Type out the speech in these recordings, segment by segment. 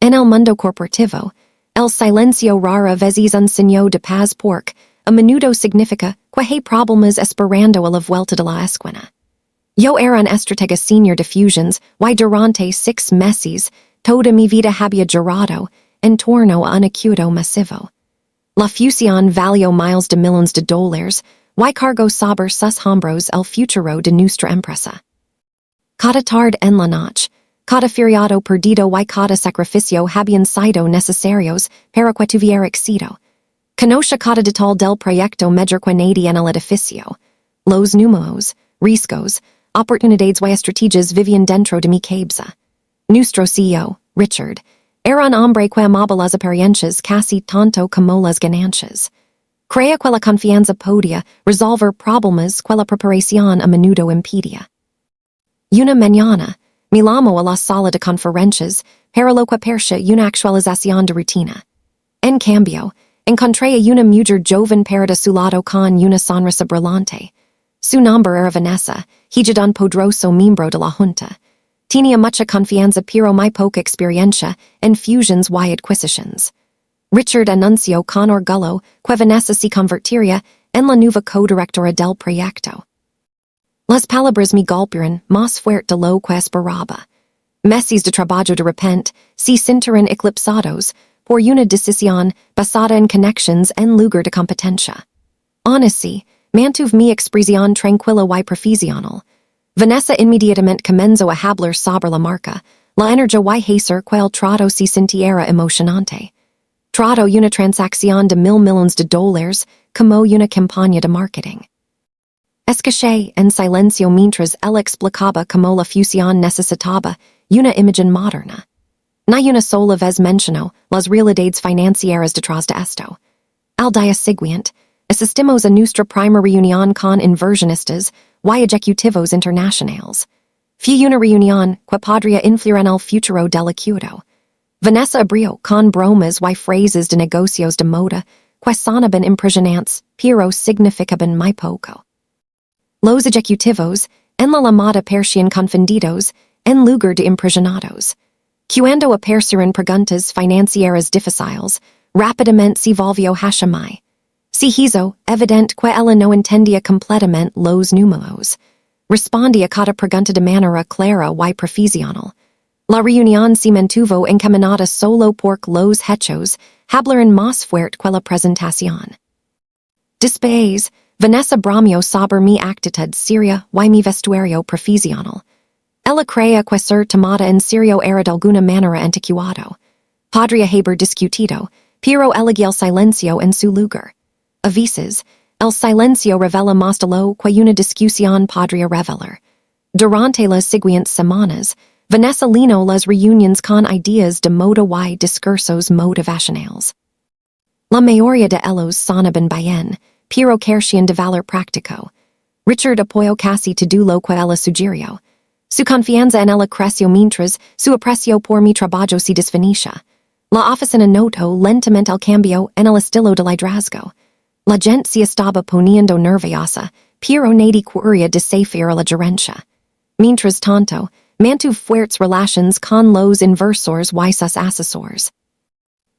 En el mundo corporativo, el silencio rara veces un signo de paz porque a menudo significa que hay problemas esperando a la vuelta de la esquina. Yo era un estratega senior de fusions y durante 6 meses toda mi vida había girado en torno a un acuerdo masivo. La fusión valió miles de millones de dólares y cargo sobre sus hombros el futuro de nuestra empresa. Cada tarde en la noche, cada feriado perdido y cada sacrificio habían sido necesarios para que tuviera éxito. Conoce cada detalle del proyecto mejor que nadie en el edificio. Los números, riesgos, oportunidades y estrategias vivían dentro de mi cabeza. Nuestro CEO, Richard, era un hombre que amaba las apariencias casi tanto como las ganancias. Creía que la confianza podía resolver problemas que la preparación a menudo impedía. Una mañana, me llamó a la sala de conferencias para lo que parecía una actualización de rutina. En cambio, encontré a una mujer joven parada a su lado con una sonrisa brillante. Su nombre era Vanessa, hija de un poderoso miembro de la junta. Tenía mucha confianza pero muy poca experiencia en fusions y adquisitions. Richard anunció con orgullo que Vanessa se convertiría en la nueva co-directora del proyecto. Las palabras me golpearon más fuerte de lo que esperaba. Meses de trabajo de repente se sintieron eclipsados por una decisión basada en connections en lugar de competencia. Aún así, mantuve mi expresión tranquila y profesional. Vanessa inmediatamente comenzó a hablar sobre la marca, la energía y hacer que el trato se sintiera emocionante. Trato una transacción de $1,000 millones como una campaña de marketing. Escuché en silencio mientras él explicaba cómo la fusión necesitaba una imagen moderna. No una sola vez mencionó las realidades financieras detrás de esto. Al día siguiente, asistimos a nuestra primera reunión con inversionistas y ejecutivos internacionales. Fue una reunión que podría influir en el futuro del acuerdo. Vanessa abrió con bromas y frases de negocios de moda que sonaban impresionantes pero significaban muy poco. Los ejecutivos, en la llamada parecían confundidos, en lugar de impresionados. Cuando aparecieron preguntas financieras difíciles, rápidamente se volvió hacia mí. Se hizo evidente que ella no entendía completamente los números. Respondía cada pregunta de manera clara y profesional. La reunión se mantuvo encaminada solo porque los hechos hablaron más fuerte que la presentación. Después, Vanessa bromeó sobre mi actitud seria y mi vestuario profesional. Ella creía que ser tomada en serio era de alguna manera anticuado. Podría haber discutido, pero elegí el silencio en su lugar. A veces, el silencio revela más de lo que una discusión podría revelar. Durante las siguientes semanas, Vanessa llenó las reuniones con ideas de moda y discursos motivacionales. La mayoría de ellos sonaban bien, pero carecían de valor práctico. Richard apoyó casi todo lo que ella sugirió. Su confianza en ella creció mientras su aprecio por mi trabajo se desvanecía. La oficina notó lentamente el cambio en el estilo de liderazgo. La gente se estaba poniendo nerviosa, pero nadie quería desafiar a la gerencia. Mientras tanto, mantuve fuertes relaciones con los inversores y sus asesores.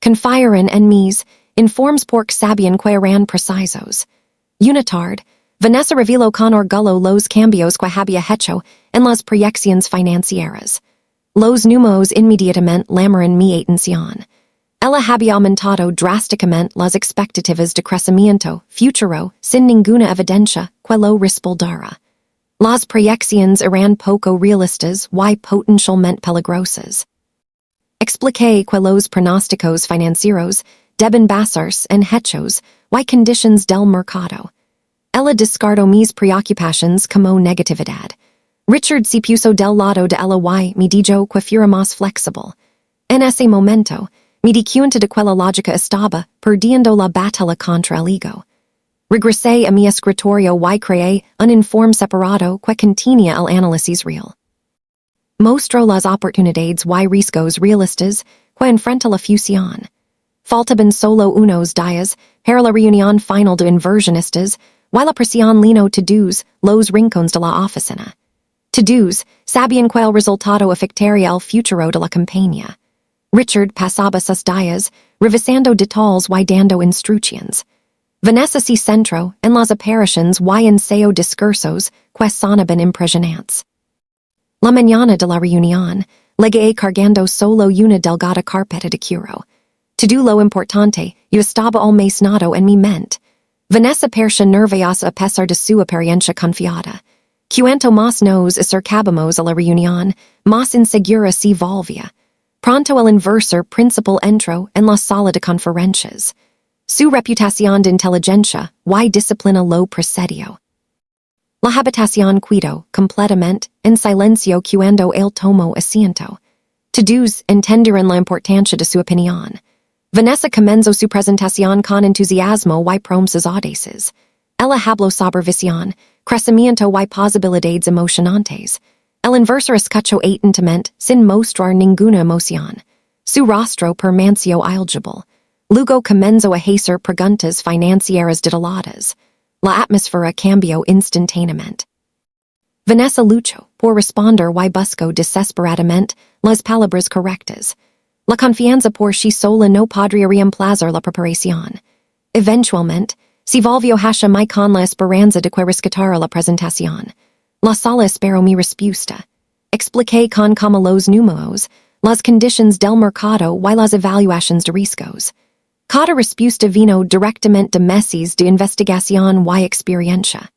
Confiaron en mis informes porque sabían que eran precisos. Una tarde, Vanessa reveló con orgullo los cambios que había hecho en las proyecciones financieras. Los números inmediatamente llamaron mi atención. Ella había aumentado drásticamente las expectativas de crecimiento futuro sin ninguna evidencia que lo respaldara. Las proyecciones eran poco realistas y potencialmente peligrosas. Expliqué que los pronósticos financieros deben basarse en hechos y condiciones del mercado. Ella descartó mis preocupaciones como negatividad. Richard se puso del lado de ella y me dijo que fuera más flexible. En ese momento, me di cuenta de que la lógica estaba perdiendo la batalla contra el ego. Regresé a mi escritorio y creé un informe separado que contenía el análisis real. Mostró las oportunidades y riesgos realistas que enfrenta la fusión. Faltaban solo unos días para la reunión final de inversionistas y la presión llenó todos los rincones de la oficina. Todos sabían que el resultado afectaría el futuro de la compañía. Richard passaba sus dias, revisando detalles y dando instrucciones. Vanessa si centro en las apariciones y enseo discursos que sonaban impresionantes. La mañana de la reunión, llegué cargando solo una delgada carpeta de curo. Todo lo importante, yo estaba almacenado en mi mente. Vanessa parecía nerviosa a pesar de su apariencia confiada. Cuanto más nos acercábamos a la reunión, más insegura se volvía. Pronto el inversor principal entró en la sala de conferencias. Su reputación de inteligencia y disciplina lo precedió. La habitación quedó completamente en silencio cuando él tomó asiento. Todos entendieron la importancia de su opinión. Vanessa comenzó su presentación con entusiasmo y promesas audaces. Ella habló sobre visión, crecimiento y posibilidades emocionantes. El inversor escuchó atentamente sin mostrar ninguna emoción. Su rostro permaneció eligible. Luego comenzó a hacer preguntas financieras detalladas. La atmósfera cambió instantáneamente. Vanessa luchó por responder y buscó desesperadamente las palabras correctas. La confianza por sí sola no podría reemplazar la preparación. Eventualmente, se volvió hacia mí con la esperanza de que rescatara la presentación. La sala esperó mi respuesta. Expliqué con como los números, las condiciones del mercado y las evaluaciones de riesgos. Cada respuesta vino directamente de meses de investigación y experiencia.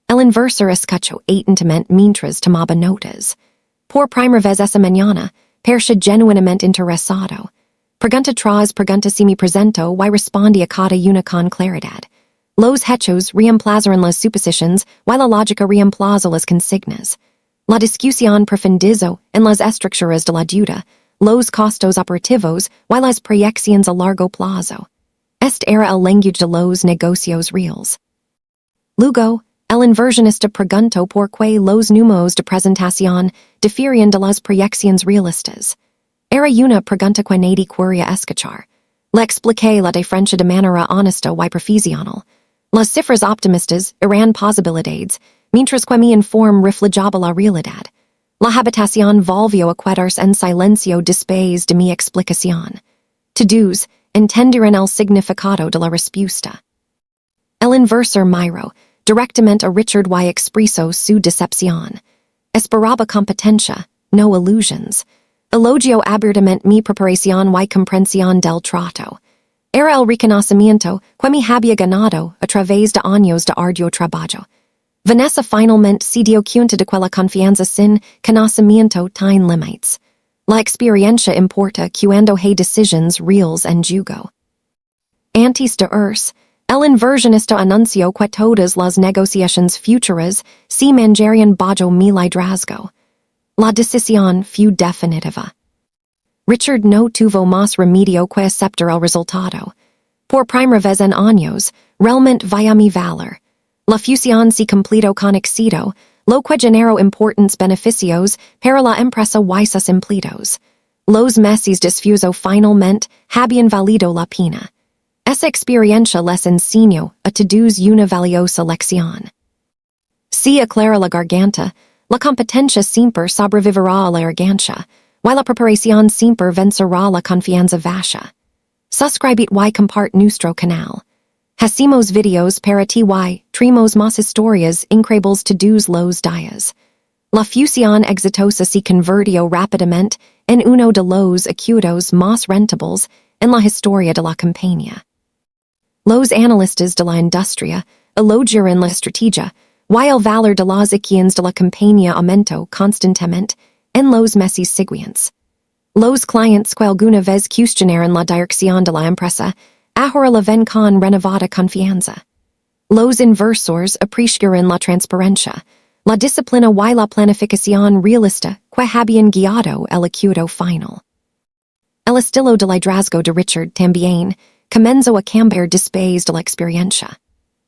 El inversor escuchó atentamente mientras tomaba notas. Por primera vez esa mañana, parecía genuinamente interesado. Pregunta tras pregunta si me presento y respondía cada una con claridad. Los hechos reemplazaron las suposiciones y la lógica reemplazó las consignas. La discusión profundizó en las estructuras de la deuda, los costos operativos y las proyecciones a largo plazo. Este era el lenguaje de los negocios reales. Luego, el inversionista preguntó por qué los números de presentación difieren de las proyecciones realistas. Era una pregunta que nadie quería escuchar. Le expliqué la diferencia de manera honesta y profesional. Las cifras optimistas eran posibilidades, mientras que mi informe reflejaba la realidad. La habitación volvió a quedarse en silencio después de mi explicación. Todos entendieron el significado de la respuesta. El inversor miró directamente a Richard y expresó su decepción. Esperaba competencia, no illusions. Elogió abiertamente mi preparación y comprensión del trato. Era el reconocimiento que me había ganado a través de años de arduo trabajo. Vanessa finalmente se dio cuenta de que la confianza sin conocimiento tiene límites. La experiencia importa cuando hay decisiones reales en juego. Antes de irse, el inversionista anunció que todas las negociaciones futuras se mandarían bajo mi liderazgo. La decisión fue definitiva. Richard no tuvo más remedio que aceptar el resultado. Por primera vez en años, realmente vi mi valor. La fusión se completó con éxito, lo que generó importantes beneficios para la empresa y sus empleados. Los meses desfuso finalmente habían valido la pena. Esa experiencia les enseñó a todos una valiosa lección. Si aclara la garganta, la competencia siempre sobrevivirá a la arrogancia, y la preparación siempre vencerá la confianza vacía. Suscribit y compart nuestro canal. Hacemos videos para ti y traemos más historias increíbles todos los días. La fusión exitosa se convirtió rápidamente en uno de los acuerdos más rentables en la historia de la compañía. Los analistas de la industria elogiaron la estrategia, y el valor de las acciones de la compañía aumentó constantemente en los meses siguientes. Los clientes que alguna vez cuestionaron la dirección de la empresa ahora la ven con renovada confianza. Los inversores apreciaron la transparencia, la disciplina y la planificación realista que habían guiado el acuerdo final. El estilo de liderazgo de Richard también comenzó a cambiar después de la experiencia.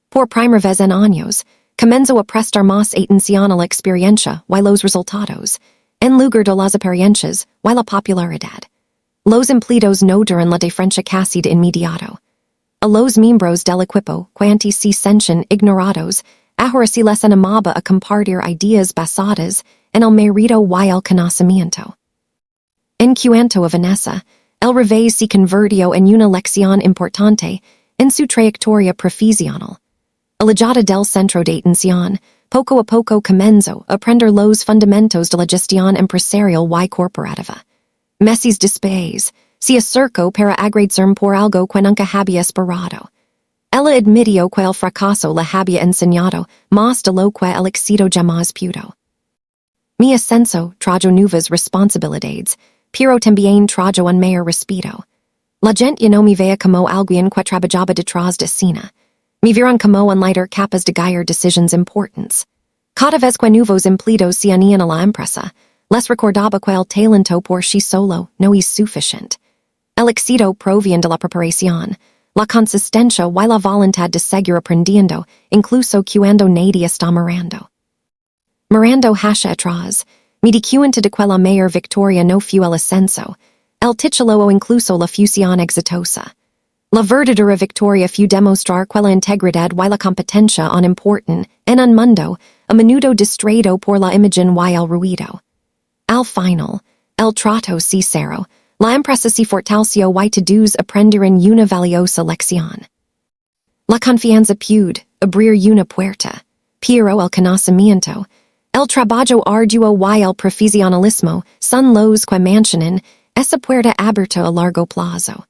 Por primera vez en años, comenzó a prestar más atención a la experiencia y los resultados, en lugar de las apariencias y la popularidad. Los empleados notaron la diferencia casi de inmediato. A los miembros del equipo que antes se sentían ignorados, ahora se les animaba a compartir ideas basadas en el mérito y el conocimiento. En cuanto a Vanessa, el revés si convirtió en una lección importante en su trayectoria profesional. Alejada del centro de atención, poco a poco comenzó a aprender los fundamentos de la gestión empresarial y corporativa. Meses después, se acercó para agradecerme por algo que nunca había esperado. Ella admitió que el fracaso le había enseñado más de lo que el éxito jamás pudo. Mi ascenso trajo nuevas responsabilidades, pero también trajo un mayor respeto. La gente no me veía como alguien que trabajaba detrás de escena. Me vieron como un líder capaz de guiar decisions importantes. Cada vez que nuevos empleados se unían a la empresa, les recordaba que el talento por sí solo no es suficiente. El éxito proviene de la preparación, la consistencia y la voluntad de seguir aprendiendo, incluso cuando nadie está mirando. Mirando hacia atrás, me di cuenta de que la mayor victoria no fue el ascenso, el título o incluso la fusión exitosa. La verdadera victoria fue demostrar que la integridad y la competencia son important en un mundo a menudo distraído por la imagen y el ruido. Al final, el trato sincero, la empresa se fortaleció y todos aprendieron una valiosa lección. La confianza puede abrir una puerta, pero el conocimiento, el trabajo arduo y el profesionalismo son los que mantienen esa puerta abierta a largo plazo.